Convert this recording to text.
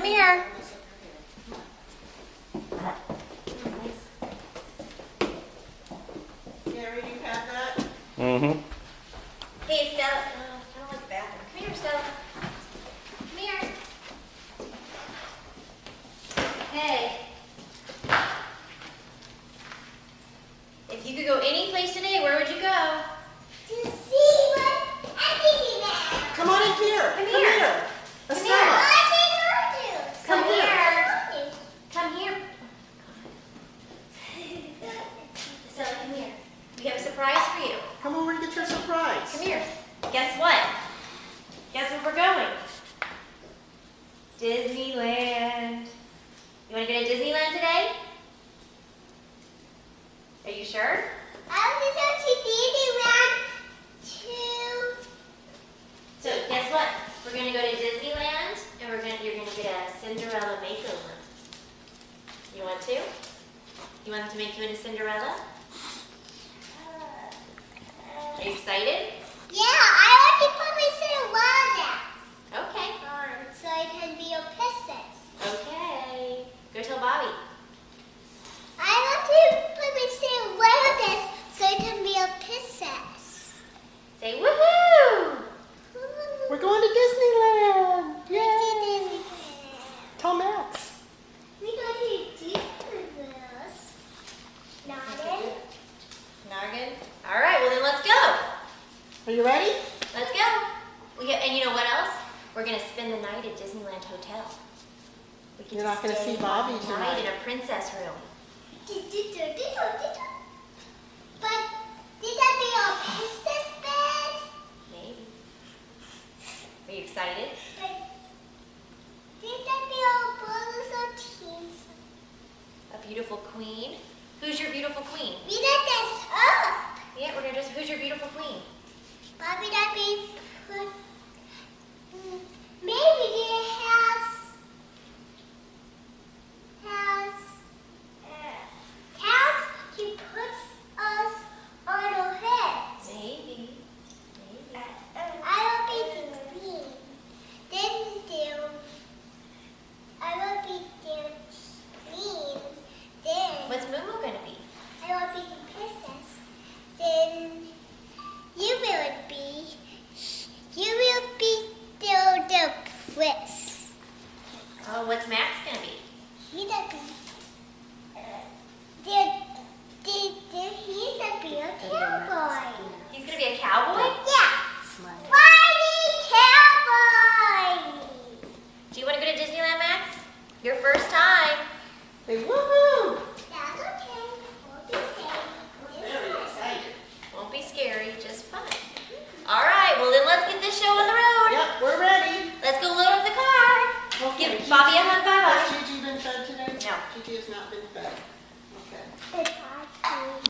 Come here. Gary, you have that? Mm-hmm. Hey, Stella. I don't like the bathroom. Come here, Stella. Come here. Hey. If you could go any place today, where would you go? To see what everything is. Come on in here. Come here. Estella. Come Come here. Come here. Stella, come here. We have a surprise for you. Come over and get your surprise. Come here. Guess what? Guess where we're going? Disneyland. You want to go to Disneyland today? Are you sure? So guess what? We're gonna go to Disneyland, and you're gonna get a Cinderella makeover. You want to? You want them to make you into Cinderella? Are you excited? Okay. So I can be a princess. Okay. Go tell Bobby. I want to put my Cinderella so I can be a princess. Say woohoo! We're going to Disneyland. Yay! Tell Max. We go to Disneyland. Noggin. Noggin. All right. Well then, let's go. Are you ready? Let's go. And you know what else? We're gonna spend the night at Disneyland Hotel. We get You're not gonna stay see Bobby night tonight. in a princess room. But did that be a princess bed? Maybe. Are you excited? But did that be a brothers or teens? A beautiful queen. Who's your beautiful queen? We did this up. Yeah, we're gonna just. Who's your beautiful queen? Bobby, that be put. Maybe it has counts. He puts us on our heads. Maybe. Maybe. I will be the queen. Then I will be the queen. Then What's Mumu gonna be? I will be the princess. Then you will be the prince. Oh, what's Max gonna be? He's a cowboy. He's gonna be a cowboy? Yeah. Mighty cowboy. Do you want to go to Disneyland, Max? Your first time. Say woohoo!